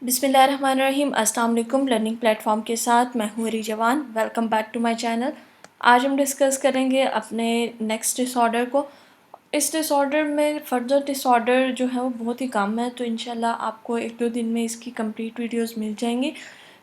बिस्मिल्लाहिर्रहमानिर्रहीम। अस्सलाम वालेकुम। लर्निंग प्लेटफॉर्म के साथ मैं हूँ Rizwan. Welcome back to my channel. आज हम डिस्कस करेंगे अपने नेक्स्ट डिसऑर्डर को। इस डिसऑर्डर में फर्दर डिसऑर्डर जो है वो बहुत ही कम है, तो इंशाल्लाह आपको 1-2 दिन में इसकी कंप्लीट वीडियोस मिल जाएंगी।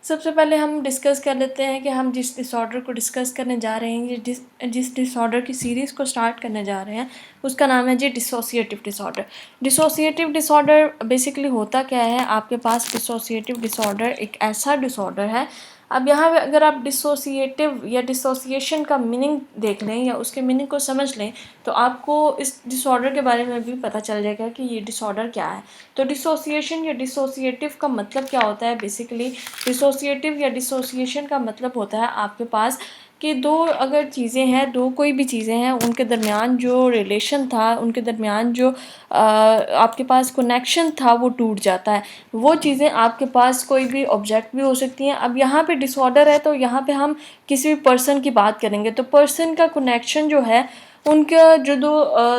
सबसे पहले हम डिस्कस कर लेते हैं कि हम जिस डिसऑर्डर को डिस्कस करने जा रहे हैं, जिस डिसऑर्डर की सीरीज़ को स्टार्ट करने जा रहे हैं, उसका नाम है जी dissociative disorder. Dissociative disorder basically होता क्या है, आपके पास डिसोसिएटिव डिसऑर्डर एक ऐसा डिसऑर्डर है। अब यहाँ पे अगर आप डिसोसिएटिव या डिसोसिएशन का मीनिंग देख लें या उसके मीनिंग को समझ लें, तो आपको इस डिसऑर्डर के बारे में भी पता चल जाएगा कि ये डिसऑर्डर क्या है। तो डिसोसिएशन या डिसोसिएटिव का मतलब क्या होता है? बेसिकली डिसोसिएटिव या डिसोसिएशन का मतलब होता है आपके पास कि दो अगर चीज़ें हैं, दो कोई भी चीज़ें हैं, उनके दरमियान जो रिलेशन था, उनके दरमियान जो आपके पास कनेक्शन था वो टूट जाता है। वो चीज़ें आपके पास कोई भी ऑब्जेक्ट भी हो सकती हैं। अब यहाँ पे डिसऑर्डर है तो यहाँ पे हम किसी भी पर्सन की बात करेंगे, तो पर्सन का कनेक्शन जो है, उनका जो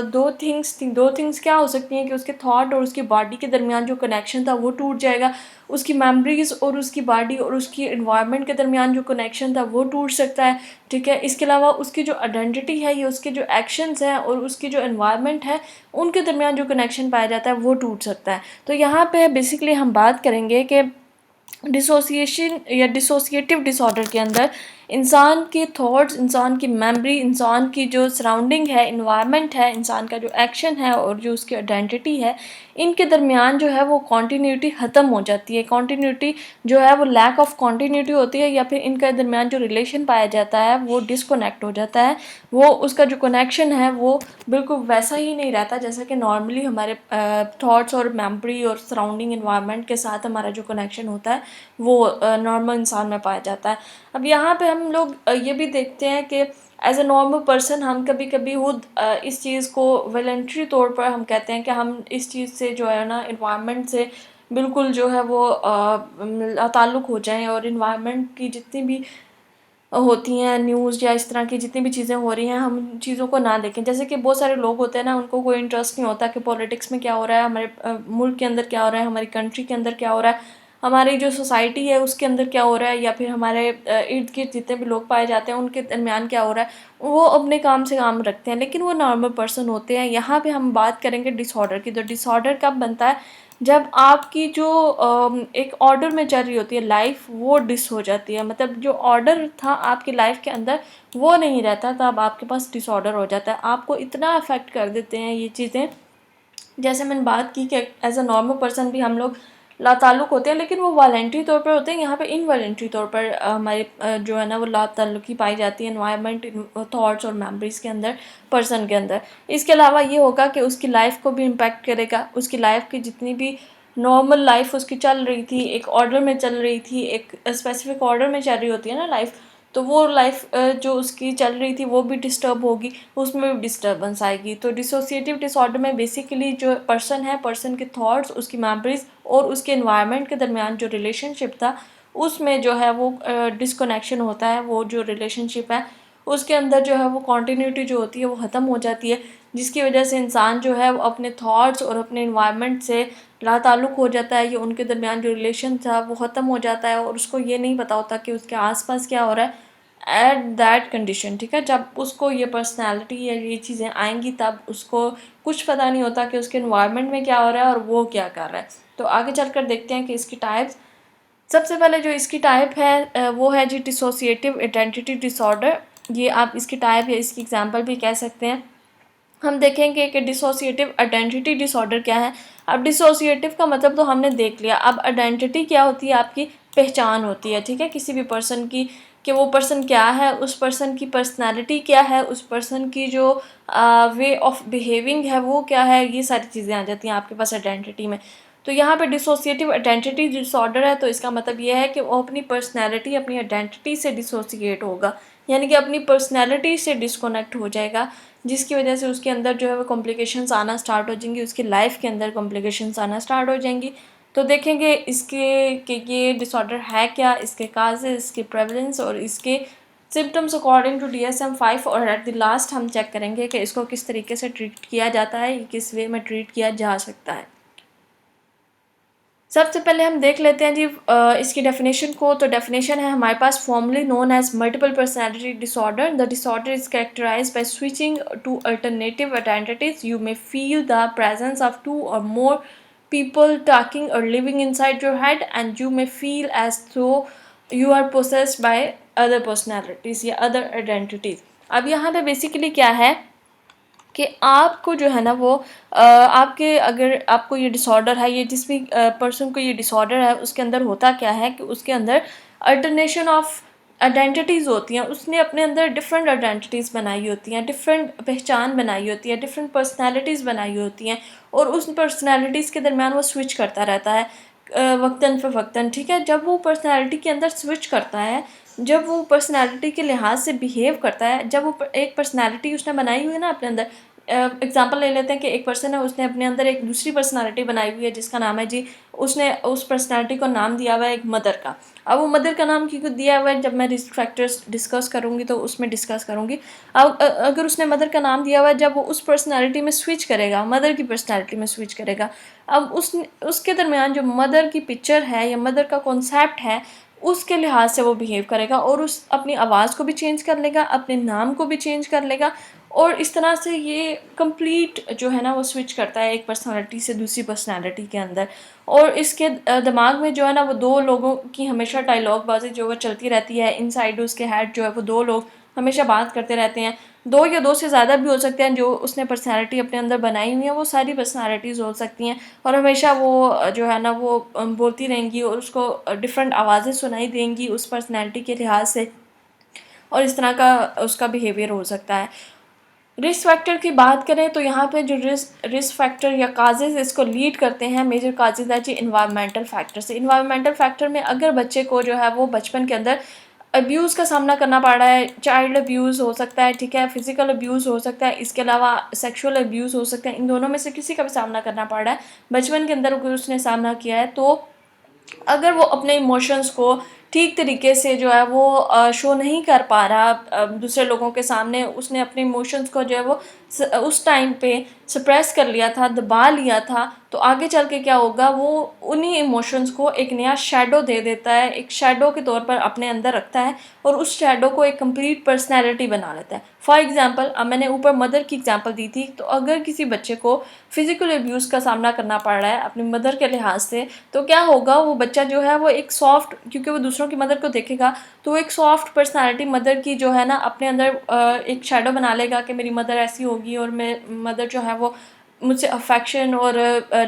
दो थिंग्स क्या हो सकती हैं कि उसके थॉट और उसकी बॉडी के दरमियान जो कनेक्शन था वो टूट जाएगा। उसकी मेमोरीज़ और उसकी बॉडी और उसकी एनवायरनमेंट के दरमियान जो कनेक्शन था वो टूट सकता है। ठीक है, इसके अलावा उसकी जो आइडेंटिटी है या उसके जो एक्शंस हैं और उसकी जो एनवायरनमेंट है, उनके दरमियान जो कनेक्शन पाया जाता है वो टूट सकता है। तो यहाँ पे बेसिकली हम बात करेंगे कि डिसोसिएशन या डिसोसिएटिव डिसऑर्डर के अंदर इंसान के थॉट्स, इंसान की मेमोरी, इंसान की जो सराउंडिंग है, इन्वायरमेंट है, इंसान का जो एक्शन है और जो उसकी आइडेंटिटी है, इनके दरमियान जो है वो कॉन्टीन्यूटी ख़त्म हो जाती है। कॉन्टीन्यूटी जो है वो लैक ऑफ कॉन्टीन्यूटी होती है, या फिर इनके दरमियान जो रिलेशन पाया जाता है वो डिसकनेक्ट हो जाता है। वो उसका जो कनेक्शन है वो बिल्कुल वैसा ही नहीं रहता जैसा कि नॉर्मली हमारे थॉट्स और मेमोरी और सराउंडिंग इन्वायरमेंट के साथ हमारा जो कनेक्शन होता है वो नॉर्मल इंसान में पाया जाता है। अब यहाँ पे हम लोग ये भी देखते हैं कि एज ए नॉर्मल पर्सन हम कभी कभी खुद इस चीज़ को वॉलंटरी तौर पर हम कहते हैं कि हम इस चीज़ से जो है ना, इन्वायरमेंट से बिल्कुल जो है वो ताल्लुक़ हो जाएं और इन्वायरमेंट की जितनी भी होती हैं न्यूज़ या इस तरह की जितनी भी चीज़ें हो रही हैं, हम उन चीज़ों को ना देखें। जैसे कि बहुत सारे लोग होते हैं ना, उनको कोई इंटरेस्ट नहीं होता कि पॉलिटिक्स में क्या हो रहा है, हमारे मुल्क के अंदर क्या हो रहा है, हमारी कंट्री के अंदर क्या हो रहा है, हमारी जो सोसाइटी है उसके अंदर क्या हो रहा है, या फिर हमारे इर्द गिर्द जितने भी लोग पाए जाते हैं उनके दरमियान क्या हो रहा है। वो अपने काम से काम रखते हैं, लेकिन वो नॉर्मल पर्सन होते हैं। यहाँ पे हम बात करेंगे डिसऑर्डर की। तो डिसऑर्डर कब बनता है? जब आपकी जो एक ऑर्डर में चल रही होती है लाइफ, वो डिस हो जाती है। मतलब जो ऑर्डर था आपकी लाइफ के अंदर वो नहीं रहता, तब आपके पास डिसऑर्डर हो जाता है। आपको इतना अफेक्ट कर देते हैं ये चीज़ें, जैसे मैंने बात की कि एज अ नॉर्मल पर्सन भी हम लोग लाताल्लुक़ होते हैं, लेकिन वो वॉलंटरी तौर पर होते हैं। यहाँ पे इनवॉलंटरी तौर पर हमारे जो है ना वो लाताल्लुक़ी पाई जाती है एनवायरनमेंट, थॉट्स और मेमोरीज़ के अंदर, पर्सन के अंदर। इसके अलावा ये होगा कि उसकी लाइफ को भी इम्पेक्ट करेगा। उसकी लाइफ की जितनी भी नॉर्मल लाइफ उसकी चल रही थी, एक ऑर्डर में चल रही थी, एक स्पेसिफिक ऑर्डर में चल रही होती है ना लाइफ, तो वो लाइफ जो उसकी चल रही थी वो भी डिस्टर्ब होगी, उसमें भी डिस्टर्बेंस आएगी। तो डिसोसिएटिव डिसऑर्डर में बेसिकली जो पर्सन है, पर्सन के थॉट्स, उसकी मेमोरीज और उसके एनवायरनमेंट के दरमियान जो रिलेशनशिप था, उसमें जो है वो डिसकनेक्शन होता है। वो जो रिलेशनशिप है उसके अंदर जो है वो कॉन्टीन्यूटी जो होती है वो ख़त्म हो जाती है, जिसकी वजह से इंसान जो है वो अपने थॉट्स और अपने एनवायरनमेंट से लाताल्लुक़ हो जाता है, या उनके दरमियान जो रिलेशन था वो ख़त्म हो जाता है और उसको ये नहीं पता होता कि उसके आसपास क्या हो रहा है एट दैट कंडीशन। ठीक है, जब उसको ये पर्सनैलिटी या ये चीज़ें आएंगी तब उसको कुछ पता नहीं होता कि उसके एनवायरनमेंट में क्या हो रहा है और वो क्या कर रहा है। तो आगे चलकर देखते हैं कि इसकी टाइप्स। सबसे पहले जो इसकी टाइप है वो है जी डिसोसिएटिव आइडेंटिटी डिसऑर्डर। ये आप इसकी टाइप या इसकी एग्जांपल भी कह सकते हैं। हम देखेंगे कि डिसोसिएटिव आइडेंटिटी डिसऑर्डर क्या है। अब डिसोसिएटिव का मतलब तो हमने देख लिया। अब आइडेंटिटी क्या होती है? आपकी पहचान होती है, ठीक है, किसी भी पर्सन की, कि वो पर्सन क्या है, उस पर्सन की पर्सनालिटी क्या है, उस पर्सन की जो वे ऑफ बिहेविंग है वो क्या है, ये सारी चीज़ें आ जाती हैं आपके पास आइडेंटिटी में। तो यहाँ पे डिसोसिएटिव आइडेंटिटी डिसऑर्डर है, तो इसका मतलब ये है कि वो अपनी पर्सनैलिटी, अपनी आइडेंटिटी से डिसोसिएट होगा, यानी कि अपनी पर्सनैलिटी से डिसकनेक्ट हो जाएगा, जिसकी वजह से उसके अंदर जो है वो कॉम्प्लिकेशंस आना स्टार्ट हो जाएंगी, उसकी लाइफ के अंदर कॉम्प्लिकेशंस आना स्टार्ट हो जाएंगी। तो देखेंगे इसके कि ये डिसऑर्डर है क्या, इसके काजेज़, इसके प्रेवलेंस और इसके सिम्टम्स अकॉर्डिंग टू DSM-5। और एट द लास्ट हम चेक करेंगे कि इसको किस तरीके से ट्रीट किया जाता है, किस वे में ट्रीट किया जा सकता है। सबसे पहले हम देख लेते हैं जी इसकी डेफिनेशन को। तो डेफिनेशन है हमारे पास, formerly known as multiple personality disorder, the disorder is characterize by switching to alternative identities, you may feel the presence of two और more people talking or living inside your head, and you may feel as though you are possessed by other personalities या other identities। अब यहाँ पे basically क्या है कि आपको जो है ना वो आपके, अगर आपको ये डिसऑर्डर है, ये जिस भी पर्सन को ये डिसऑर्डर है, उसके अंदर होता क्या है कि उसके अंदर अल्टरनेशन ऑफ आइडेंटिटीज़ होती हैं। उसने अपने अंदर डिफरेंट आइडेंटिटीज़ बनाई होती हैं, डिफरेंट पहचान बनाई होती है, डिफरेंट पर्सनैलिटीज़ बनाई होती हैं, और उस पर्सनैलिटीज़ के दरमियान वो स्विच करता रहता है वक्तन फ़वक्तन। ठीक है, जब वो पर्सनैलिटी के अंदर स्विच करता है, जब वो पर्सनैलिटी के लिहाज से बिहेव करता है, जब वो एक पर्सनैलिटी उसने बनाई हुई है ना अपने अंदर, एग्जांपल ले लेते हैं कि एक पर्सन है, उसने अपने अंदर एक दूसरी पर्सनालिटी बनाई हुई है जिसका नाम है जी, उसने उस पर्सनालिटी को नाम दिया हुआ है एक मदर का। अब वो मदर का नाम क्यों दिया हुआ है, जब मैं रिस्क फैक्टर्स डिस्कस करूँगी तो उसमें डिस्कस करूँगी। अब अगर उसने मदर का नाम दिया हुआ है, जब वो उस पर्सनालिटी में स्विच करेगा, मदर की पर्सनालिटी में स्विच करेगा, अब उसके दरमियान जो मदर की पिक्चर है या मदर का कॉन्सेप्ट है, उसके लिहाज से वो बिहेव करेगा, और उस अपनी आवाज़ को भी चेंज कर लेगा, अपने नाम को भी चेंज कर लेगा, और इस तरह से ये कंप्लीट जो है ना वो स्विच करता है एक पर्सनालिटी से दूसरी पर्सनालिटी के अंदर। और इसके दिमाग में जो है ना वो दो लोगों की हमेशा डायलॉग बाजी जो है चलती रहती है। इनसाइड उसके हेड जो है वो दो लोग हमेशा बात करते रहते हैं, दो या दो से ज़्यादा भी हो सकते हैं। जो उसने पर्सनालिटी अपने अंदर बनाई हुई है वो सारी पर्सनालिटीज़ हो सकती हैं, और हमेशा वो जो है ना वो बोलती रहेंगी, और उसको डिफरेंट आवाज़ें सुनाई देंगी उस पर्सनालिटी के लिहाज से, और इस तरह का उसका बिहेवियर हो सकता है। रिस्क फैक्टर की बात करें तो यहाँ पे जो रिस्क फैक्टर या काजेज़ इसको लीड करते हैं, मेजर काजेज़ है जी इन्वायरमेंटल फैक्टर से। इन्वायरमेंटल फैक्टर में अगर बच्चे को जो है वो बचपन के अंदर अब्यूज़ का सामना करना पड़ रहा है, चाइल्ड अब्यूज़ हो सकता है, ठीक है, फिजिकल अब्यूज़ हो सकता है, इसके अलावा सेक्सुअल अब्यूज़ हो सकता है, इन दोनों में से किसी का भी सामना करना पड़ रहा है बचपन के अंदर, अगर उसने सामना किया है, तो अगर वो अपने इमोशंस को ठीक तरीके से जो है वो शो नहीं कर पा रहा दूसरे लोगों के सामने, उसने अपने इमोशंस को जो है वो उस टाइम पे सप्रेस कर लिया था, दबा लिया था, तो आगे चल के क्या होगा, वो उन्हीं इमोशंस को एक नया शैडो दे देता है, एक शैडो के तौर पर अपने अंदर रखता है, और उस शैडो को एक कंप्लीट पर्सनैलिटी बना लेता है। फॉर एग्जांपल, अब मैंने ऊपर मदर की एग्जांपल दी थी, तो अगर किसी बच्चे को फिजिकल अब्यूज़ का सामना करना पड़ रहा है अपनी मदर के लिहाज से, तो क्या होगा, वो बच्चा जो है वो एक सॉफ्ट, क्योंकि वो दूसरों की मदर को देखेगा, तो एक सॉफ्ट पर्सनालिटी मदर की जो है ना अपने अंदर एक शैडो बना लेगा कि मेरी मदर ऐसी होगी, और मैं मदर जो है वो मुझसे अफेक्शन और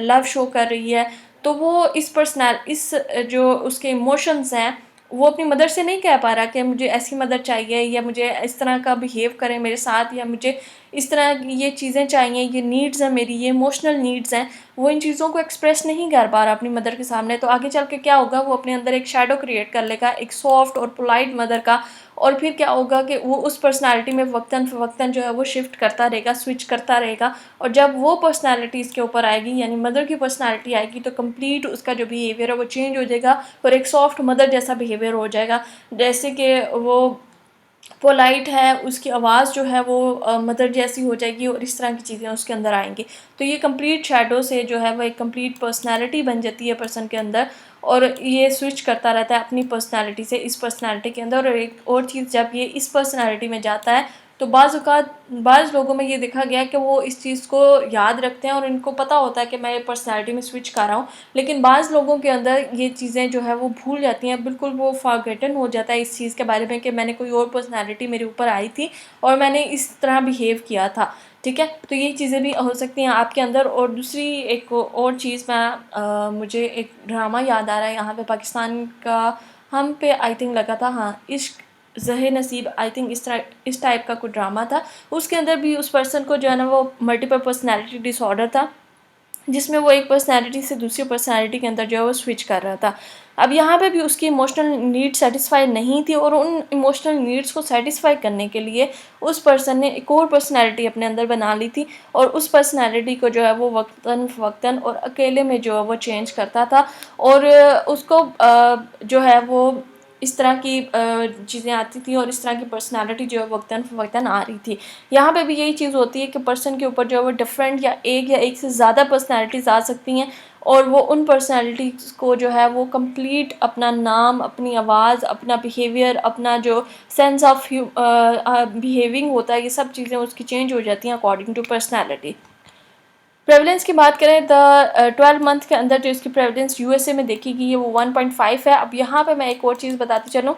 लव शो कर रही है। तो वो इस जो उसके इमोशंस हैं, वो अपनी मदर से नहीं कह पा रहा कि मुझे ऐसी मदर चाहिए, या मुझे इस तरह का बिहेव करें मेरे साथ, या मुझे इस तरह की ये चीज़ें चाहिए, ये नीड्स हैं मेरी, ये इमोशनल नीड्स हैं, वो इन चीज़ों को एक्सप्रेस नहीं कर पा रहा अपनी मदर के सामने। तो आगे चल के क्या होगा, वो अपने अंदर एक शैडो क्रिएट कर लेगा एक सॉफ्ट और पोलाइट मदर का, और फिर क्या होगा कि वो उस पर्सनालिटी में वक्तन फ़वक्तन जो है वो शिफ्ट करता रहेगा, स्विच करता रहेगा, और जब वो पर्सनालिटी इसके ऊपर आएगी, यानी मदर की पर्सनालिटी आएगी, तो कंप्लीट उसका जो बिहेवियर है वो चेंज हो जाएगा, और एक सॉफ्ट मदर जैसा बिहेवियर हो जाएगा। जैसे कि वो पोलाइट है, उसकी आवाज़ जो है वो मदर जैसी हो जाएगी, और इस तरह की चीज़ें उसके अंदर आएंगी। तो ये कंप्लीट शैडो से जो है वो एक कंप्लीट पर्सनालिटी बन जाती है पर्सन के अंदर, और ये स्विच करता रहता है अपनी पर्सनालिटी से इस पर्सनालिटी के अंदर। और एक और चीज़, जब ये इस पर्सनालिटी में जाता है, तो बाज़ लोगों में ये देखा गया है कि वो इस चीज़ को याद रखते हैं, और इनको पता होता है कि मैं पर्सनालिटी में स्विच कर रहा हूँ, लेकिन बाज़ लोगों के अंदर ये चीज़ें जो है वो भूल जाती हैं, बिल्कुल वो फॉरगेटन हो जाता है इस चीज़ के बारे में कि मैंने कोई और पर्सनालिटी मेरे ऊपर आई थी और मैंने इस तरह बिहेव किया था। ठीक है, तो ये चीज़ें भी हो सकती हैं आपके अंदर। और दूसरी एक और चीज़, मुझे एक ड्रामा याद आ रहा है यहाँ पे पाकिस्तान का, हम पे आई थिंक लगा था, हाँ, इश्क ज़हे नसीब, आई थिंक इस टाइप का कोई ड्रामा था। उसके अंदर भी उस पर्सन को जो है ना वो मल्टीपल पर्सनैलिटी डिसऑर्डर था, जिसमें वो एक पर्सनैलिटी से दूसरी पर्सनैलिटी के अंदर जो है वो स्विच कर रहा था। अब यहाँ पे भी उसकी इमोशनल नीड सेटिस्फाई नहीं थी, और उन इमोशनल नीड्स को सेटिस्फाई करने के लिए उस पर्सन ने एक और पर्सनैलिटी अपने अंदर बना ली थी, और उस पर्सनैलिटी को जो है वो वक्तन फ़वक्तन और अकेले में जो है वो चेंज करता था, और उसको जो है वो इस तरह की चीज़ें आती थी, और इस तरह की पर्सनालिटी जो है वक्तन फ़वक्तन आ रही थी। यहाँ पे भी यही चीज़ होती है कि पर्सन के ऊपर जो है वो डिफरेंट या एक से ज़्यादा पर्सनालिटीज़ आ सकती हैं, और वो उन पर्सनैलिटीज़ को जो है वो कंप्लीट अपना नाम, अपनी आवाज़, अपना बिहेवियर, अपना जो सेंस ऑफ बिहेविंग होता है, ये सब चीज़ें उसकी चेंज हो जाती हैं अकॉर्डिंग टू पर्सनैलिटी। प्रेवलेंस की बात करें तो 12 मंथ के अंदर जो इसकी प्रेवलेंस यूएसए में देखी गई है वो 1.5 है। अब यहाँ पे मैं एक और चीज़ बताती चलूँ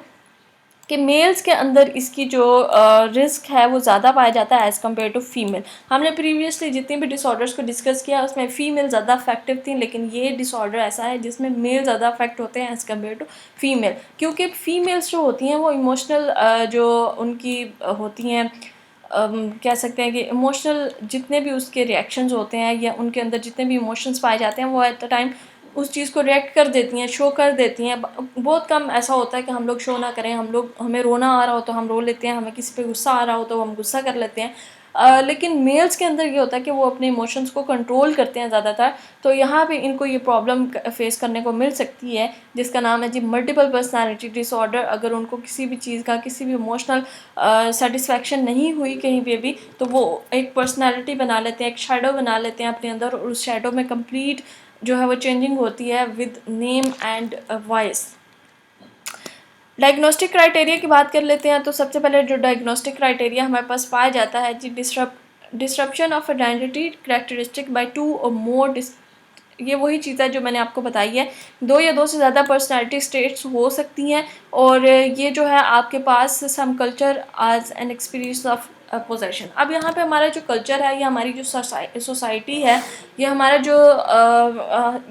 कि मेल्स के अंदर इसकी जो रिस्क है वो ज़्यादा पाया जाता है एज़ कम्पेयर टू फीमेल। हमने प्रीवियसली जितने भी डिसऑर्डर्स को डिस्कस किया उसमें फीमेल ज़्यादा अफेक्टिव थी, लेकिन ये डिसऑर्डर ऐसा है जिसमें मेल ज़्यादा अफेक्ट होते हैं एज़ कम्पेयर टू फीमेल, क्योंकि फीमेल्स जो होती हैं वो इमोशनल जो उनकी होती हैं कह सकते हैं कि इमोशनल जितने भी उसके रिएक्शंस होते हैं या उनके अंदर जितने भी इमोशंस पाए जाते हैं वो एट द टाइम उस चीज़ को रिएक्ट कर देती हैं, शो कर देती हैं। बहुत कम ऐसा होता है कि हम लोग शो ना करें, हमें रोना आ रहा हो तो हम रो लेते हैं, हमें किसी पे गुस्सा आ रहा हो तो हम गुस्सा कर लेते हैं। लेकिन मेल्स के अंदर ये होता है कि वो अपने इमोशंस को कंट्रोल करते हैं ज़्यादातर। तो यहाँ पे इनको ये प्रॉब्लम फेस करने को मिल सकती है जिसका नाम है जी मल्टीपल पर्सनालिटी डिसऑर्डर। अगर उनको किसी भी चीज़ का किसी भी इमोशनल सेटिस्फेक्शन नहीं हुई कहीं पे भी तो वो एक पर्सनालिटी बना लेते हैं, एक शैडो बना लेते हैं अपने अंदर, और उस शैडो में कंप्लीट जो है वो चेंजिंग होती है with name and voice. Diagnostic criteria की बात कर लेते हैं। तो सबसे पहले जो डायग्नोस्टिक क्राइटेरिया हमारे पास पाया जाता है जी disruption of identity characteristic by 2 और मोर। ये वही चीज़ है जो मैंने आपको बताई है, 2 या 2 से ज़्यादा पर्सनैलिटी स्टेट्स हो सकती हैं, और ये जो है आपके पास some culture as an experience of possession. अब यहाँ पे हमारा जो कल्चर है, ये हमारी जो सोसाइटी है, ये हमारा जो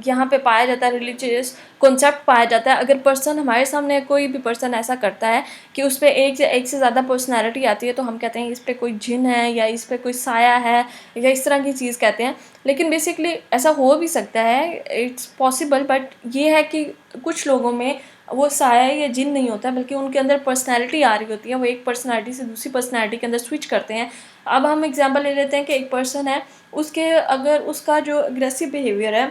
यहाँ पे पाया जाता है रिलीजियस कॉन्सेप्ट पाया जाता है। अगर पर्सन हमारे सामने कोई भी पर्सन ऐसा करता है कि उस पर एक से ज़्यादा पर्सनैलिटी आती है तो हम कहते हैं इस पर कोई जिन है या इस पर कोई साया है या इस तरह की चीज़ कहते हैं। लेकिन बेसिकली ऐसा हो भी सकता है, इट्स पॉसिबल, बट ये है कि कुछ लोगों में वो साया या जिन नहीं होता बल्कि उनके अंदर पर्सनैलिटी आ रही होती है, वो एक पर्सनैलिटी से दूसरी पर्सनैलिटी के अंदर स्विच करते हैं। अब हम एग्जांपल ले लेते हैं कि एक पर्सन है, उसके अगर उसका जो अग्रेसिव बिहेवियर है,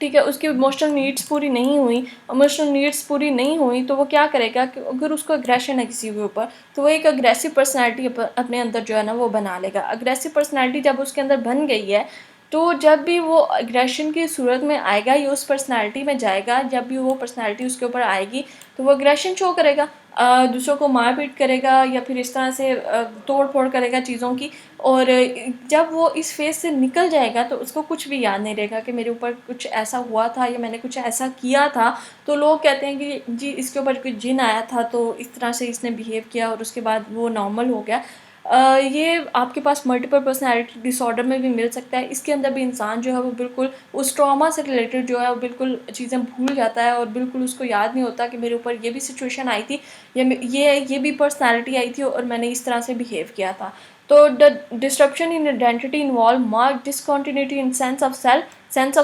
ठीक है, उसकी इमोशनल नीड्स पूरी नहीं हुई, तो वो क्या करेगा कि अगर उसको अग्रेशन है किसी के ऊपर तो वो एक अग्रेसिव पर्सनैलिटी अपने अंदर जो है ना वो बना लेगा। अग्रेसिव पर्सनैलिटी जब उसके अंदर बन गई है तो जब भी वो अग्रेशन की सूरत में आएगा या उस पर्सनैलिटी में जाएगा, जब भी वो पर्सनैलिटी उसके ऊपर आएगी तो वो अग्रेशन शो करेगा, दूसरों को मार पीट करेगा या फिर इस तरह से तोड़ फोड़ करेगा चीज़ों की। और जब वो इस फेज़ से निकल जाएगा तो उसको कुछ भी याद नहीं रहेगा कि मेरे ऊपर कुछ ऐसा हुआ था या मैंने कुछ ऐसा किया था। तो लोग कहते हैं कि जी इसके ऊपर कोई जिन आया था तो इस तरह से इसने बिहेव किया और उसके बाद वो नॉर्मल हो गया। ये आपके पास मल्टीपल पर्सनैलिटी डिसऑर्डर में भी मिल सकता है। इसके अंदर भी इंसान जो है वो बिल्कुल उस ट्रॉमा से रिलेटेड जो है वो बिल्कुल चीज़ें भूल जाता है और बिल्कुल उसको याद नहीं होता कि मेरे ऊपर ये भी सिचुएशन आई थी या ये भी पर्सनैलिटी आई थी और मैंने इस तरह से बिहेव किया था। तो the disruption in identity involve mark discontinuity in sense of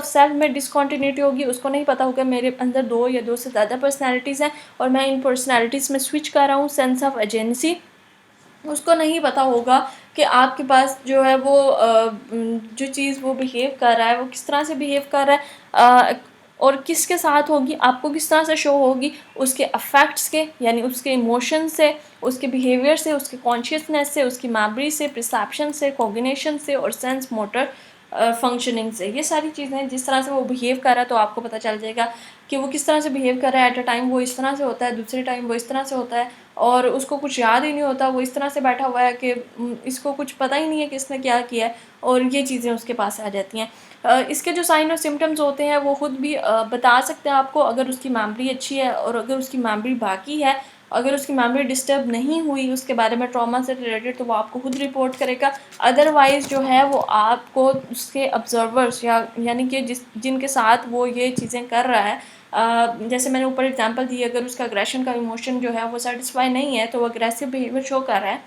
self में डिसकॉन्टिन्यूटी होगी। उसको नहीं पता होगा मेरे अंदर 2 या 2 से ज़्यादा पर्सनैलिटीज़ हैं और मैं इन पर्सनैलिटीज़ में स्विच कर रहा हूँ। सेंस ऑफ एजेंसी, उसको नहीं पता होगा कि आपके पास जो है वो जो चीज़ वो बिहेव कर रहा है वो किस तरह से बिहेव कर रहा है और किसके साथ होगी, आपको किस तरह से शो होगी, उसके अफेक्ट्स के यानी उसके इमोशन से, उसके बिहेवियर से, उसके कॉन्शियसनेस से, उसकी मेमोरी से, परसेप्शन से, कोग्निशन से और सेंस मोटर फंक्शनिंग से। ये सारी चीज़ें जिस तरह से वो बिहेव कर रहा है तो आपको पता चल जाएगा कि वो किस तरह से बिहेव कर रहा है। एट अ टाइम वो इस तरह से होता है, दूसरे टाइम वो इस तरह से होता है और उसको कुछ याद ही नहीं होता, वो इस तरह से बैठा हुआ है कि इसको कुछ पता ही नहीं है कि इसने क्या किया है और ये चीज़ें उसके पास आ जाती हैं। इसके जो साइन और सिम्टम्स होते हैं वो खुद भी बता सकते हैं आपको, अगर उसकी मेमोरी अच्छी है और अगर उसकी मेमोरी बाकी है, अगर उसकी मेमोरी डिस्टर्ब नहीं हुई उसके बारे में ट्रॉमा से रिलेटेड तो वो आपको खुद रिपोर्ट करेगा। अदरवाइज़ जो है वो आपको उसके ऑब्जर्वर्स यानी कि जिनके साथ वो ये चीज़ें कर रहा है, जैसे मैंने ऊपर एग्जांपल दी, अगर उसका अग्रेशन का इमोशन जो है वो सेटिस्फाई नहीं है तो वो अग्रेसिव बिहेवियर शो कर रहा है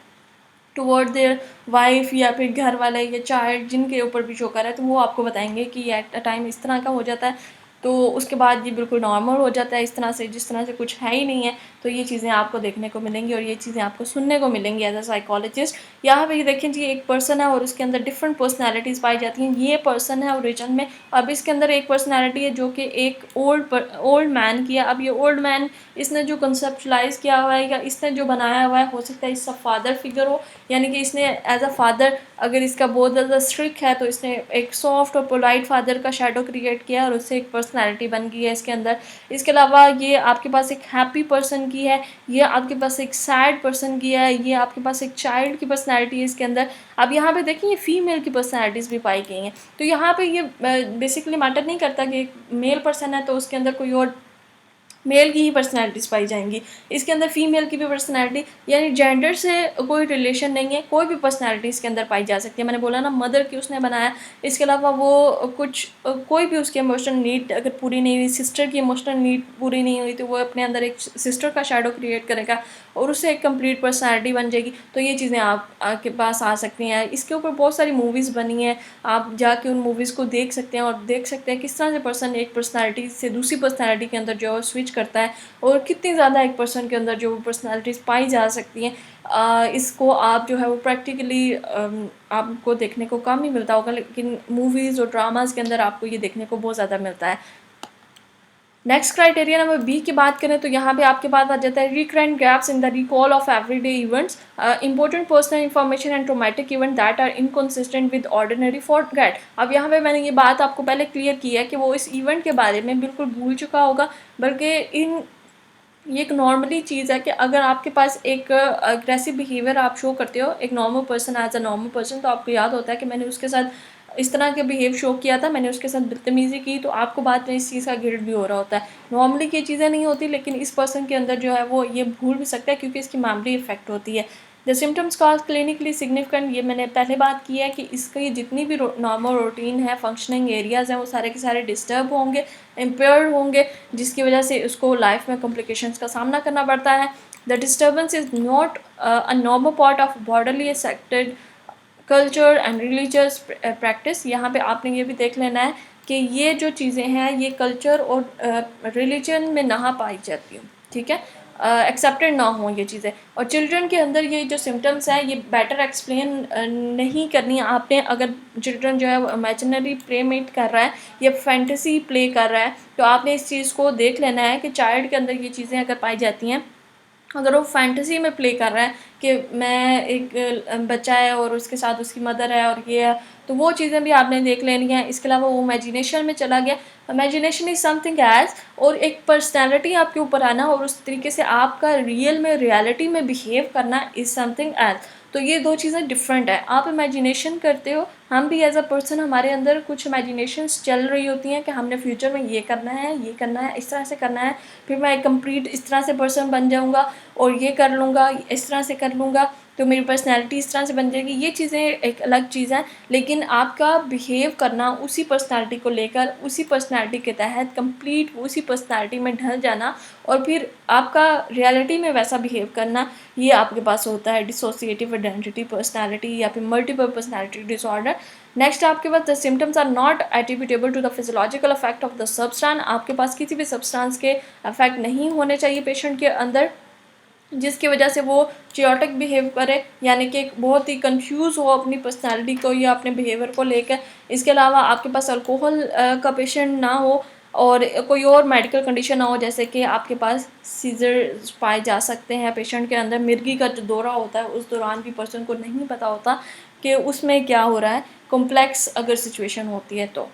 टुवर्ड देयर वाइफ या फिर घर वाले या चाइल्ड जिनके ऊपर भी शो कर रहा है, तो वो आपको बताएंगे कि एट अ टाइम इस तरह का हो जाता है। तो उसके बाद ये बिल्कुल नॉर्मल हो जाता है इस तरह से, जिस तरह से कुछ है ही नहीं है। तो ये चीज़ें आपको देखने को मिलेंगी और ये चीज़ें आपको सुनने को मिलेंगी एज अ साइकोलॉजिस्ट। यहाँ पे ये देखें जी, एक पर्सन है और उसके अंदर डिफरेंट पर्सनैलिटीज़ पाई जाती हैं। ये पर्सन है ओरिजिन में, अब इसके अंदर एक पर्सनैलिटी है जो कि एक ओल्ड मैन की है। अब ये ओल्ड मैन, इसने जो कंसेप्चुलाइज किया हुआ है या इसने जो बनाया हुआ है, हो सकता है इसका फादर फिगर हो, यानी कि इसने एज अ फादर, अगर इसका बहुत ज़्यादा स्ट्रिक्ट है तो इसने एक सॉफ्ट और पोलाइट फादर का शेडो क्रिएट किया और उससे एक पर्सनैलिटी बन गई है इसके अंदर। इसके अलावा ये आपके पास एक हैप्पी पर्सन की है, ये आपके पास एक सैड पर्सन की है, ये आपके पास एक चाइल्ड की पर्सनैलिटी है इसके अंदर। अब यहाँ पे देखिए ये फीमेल की पर्सनैलिटीज़ भी पाई गई हैं। तो यहाँ पे ये बेसिकली मैटर नहीं करता कि एक मेल पर्सन है तो उसके अंदर कोई और मेल की ही पर्सनैलिटीज़ पाई जाएंगी, इसके अंदर फीमेल की भी पर्सनैलिटी, यानी जेंडर से कोई रिलेशन नहीं है, कोई भी पर्सनैलिटी इसके अंदर पाई जा सकती है। मैंने बोला ना, मदर की उसने बनाया, इसके अलावा वो कुछ कोई भी उसकी इमोशनल नीड अगर पूरी नहीं हुई, सिस्टर की इमोशनल नीड पूरी नहीं हुई, तो वो अपने अंदर एक सिस्टर का शैडो क्रिएट करेगा और उससे एक कंप्लीट पर्सनैलिटी बन जाएगी। तो ये चीज़ें आपके पास आ सकती हैं। इसके ऊपर बहुत सारी मूवीज़ बनी हैं, आप जाके उन मूवीज़ को देख सकते हैं और देख सकते हैं किस तरह से पर्सन एक पर्सनैलिटी से दूसरी पर्सनैलिटी के अंदर जो है स्विच करता है और कितनी ज़्यादा एक पर्सन के अंदर जो पर्सनैलिटीज़ पाई जा सकती हैं। इसको आप जो है वो प्रैक्टिकली आपको देखने को कम ही मिलता होगा, लेकिन मूवीज़ और ड्रामाज़ के अंदर आपको ये देखने को बहुत ज़्यादा मिलता है। नेक्स्ट क्राइटेरिया नंबर बी की बात करें तो यहाँ पे आपके पास आ जाता है recurrent gaps in the recall of everyday events, important personal information and traumatic event that are inconsistent with ordinary forget. अब यहाँ पे मैंने ये बात आपको पहले क्लियर की है कि वो इस इवेंट के बारे में बिल्कुल भूल चुका होगा, बल्कि ये एक नॉर्मली चीज़ है कि अगर आपके पास एक अग्रेसिव बिहेवियर आप शो करते हो एक normal person, as a normal person, तो आपको याद होता है कि मैंने उसके साथ इस तरह के बिहेव शो किया था, मैंने उसके साथ बदतमीज़ी की, तो आपको बाद में इस चीज़ का गिल्ट भी हो रहा होता है। नॉर्मली ये चीज़ें नहीं होती, लेकिन इस पर्सन के अंदर जो है वो ये भूल भी सकता है क्योंकि इसकी मेमोरी इफेक्ट होती है। The symptoms cause clinically significant, ये मैंने पहले बात की है कि इसकी जितनी भी नॉर्मल रूटीन है, फंक्शनिंग एरियाज़ हैं, वो सारे के सारे डिस्टर्ब होंगे, इम्पेयर्ड होंगे, जिसकी वजह से उसको लाइफ में कॉम्प्लिकेशंस का सामना करना पड़ता है। The disturbance is not a normal part of bodily affected culture and religious practice. यहाँ पे आपने ये भी देख लेना है कि ये जो चीज़ें हैं ये कल्चर और रिलीजन में ना पाई जाती हूँ, ठीक है, एक्सेप्टेड ना हो ये चीज़ें। और चिल्ड्रन के अंदर ये जो सिम्टम्स हैं ये बेटर एक्सप्लेन नहीं करनी है आपने। अगर चिल्ड्रन जो है वो इमेजिनरी प्ले मेट कर रहा है या फैंटेसी प्ले कर रहा है, तो आपने इस चीज़ को देख लेना है कि चाइल्ड के अंदर ये चीज़ें अगर पाई जाती हैं, अगर वो फैंटेसी में प्ले कर रहा है कि मैं एक बच्चा है और उसके साथ उसकी मदर है और ये है, तो वो चीज़ें भी आपने देख लेनी है। इसके अलावा वो इमेजिनेशन में चला गया, इमेजिनेशन इज़ समथिंग एज, और एक पर्सनैलिटी आपके ऊपर आना और उस तरीके से आपका रियल में रियलिटी में बिहेव करना इज़ समथिंग एज। तो ये दो चीज़ें डिफरेंट है। आप इमेजिनेशन करते हो, हम भी एज अ पर्सन हमारे अंदर कुछ इमेजिनेशंस चल रही होती हैं कि हमने फ्यूचर में ये करना है, ये करना है, इस तरह से करना है, फिर मैं एक कंप्लीट इस तरह से पर्सन बन जाऊँगा और ये कर लूँगा, इस तरह से कर लूँगा, तो मेरी पर्सनैलिटी इस तरह से बन जाएगी। ये चीज़ें एक अलग चीज़ है, लेकिन आपका बिहेव करना उसी पर्सनैलिटी को लेकर, उसी पर्सनैलिटी के तहत कंप्लीट उसी पर्सनैलिटी में ढल जाना और फिर आपका रियलिटी में वैसा बिहेव करना, ये आपके पास होता है डिसोसिएटिव आइडेंटिटी पर्सनैलिटी या फिर मल्टीपल पर्सनैलिटी डिसऑर्डर। नेक्स्ट आपके पास the symptoms are not attributable to the physiological effect of the substance. आपके पास किसी भी सब्सटेंस के इफेक्ट नहीं होने चाहिए पेशेंट के अंदर जिसकी वजह से वो चियोटिक बिहेव करे, यानी कि बहुत ही कंफ्यूज हो अपनी पर्सनैलिटी को या अपने बिहेवियर को लेकर। इसके अलावा आपके पास अल्कोहल का पेशेंट ना हो और कोई और मेडिकल कंडीशन ना हो, जैसे कि आपके पास सीजर पाए जा सकते हैं पेशेंट के अंदर। मिर्गी का जो दौरा होता है उस दौरान भी पर्सन को नहीं पता होता कि उसमें क्या हो रहा है, कॉम्प्लेक्स अगर सिचुएशन होती है तो।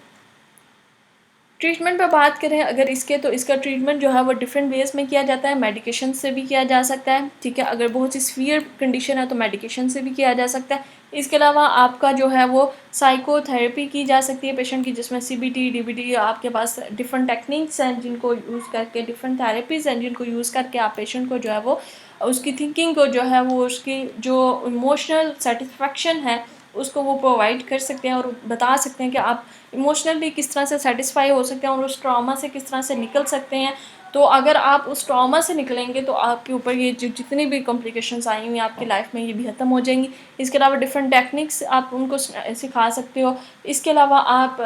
ट्रीटमेंट पे बात करें अगर इसके, तो इसका ट्रीटमेंट जो है वो डिफरेंट वेज में किया जाता है। मेडिकेशन से भी किया जा सकता है, ठीक है, अगर बहुत सी सीवियर कंडीशन है तो मेडिकेशन से भी किया जा सकता है। इसके अलावा आपका जो है वो साइकोथेरेपी की जा सकती है पेशेंट की, जिसमें सीबीटी, डीबीटी, आपके पास डिफरेंट टेक्निक्स हैं जिनको यूज़ करके, डिफरेंट थेरेपीज़ हैं जिनको यूज़ करके आप पेशेंट को जो है वो उसकी थिंकिंग को जो है वो उसकी जो इमोशनल सेटिस्फेक्शन है उसको वो प्रोवाइड कर सकते हैं और बता सकते हैं कि आप इमोशनली किस तरह से सेटिस्फाई हो सकते हैं और उस ट्रॉमा से किस तरह से निकल सकते हैं। तो अगर आप उस ट्रॉमा से निकलेंगे तो आपके ऊपर ये जितनी भी कॉम्प्लिकेशंस आई हुई हैं आपकी लाइफ में, ये भी ख़त्म हो जाएंगी। इसके अलावा डिफरेंट टेक्निक्स आप उनको सिखा सकते हो। इसके अलावा आप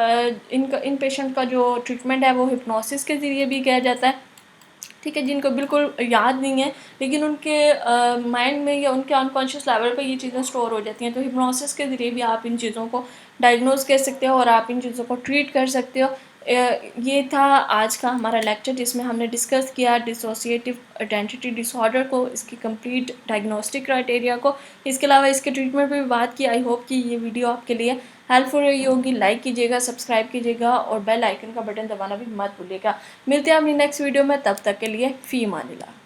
इन पेशेंट का जो ट्रीटमेंट है वो हिप्नोसिस के ज़रिए भी किया जाता है, ठीक है, जिनको बिल्कुल याद नहीं है लेकिन उनके माइंड में या उनके अनकॉन्शियस लेवल पे ये चीज़ें स्टोर हो जाती हैं। तो हिप्नोसिस के ज़रिए भी आप इन चीज़ों को डायग्नोज कर सकते हो और आप इन चीज़ों को ट्रीट कर सकते हो। ये था आज का हमारा लेक्चर जिसमें हमने डिस्कस किया डिसोसिएटिव आइडेंटिटी डिसऑर्डर को, इसकी कंप्लीट डायग्नोस्टिक क्राइटेरिया को। इसके अलावा इसके ट्रीटमेंट पर भी बात की। आई होप कि ये वीडियो आपके लिए हेल्पफुल रही होगी। लाइक कीजिएगा, सब्सक्राइब कीजिएगा और बेल आइकन का बटन दबाना भी मत भूलिएगा। मिलते हैं अपनी नेक्स्ट वीडियो में, तब तक के लिए फ़ी अमान अल्लाह।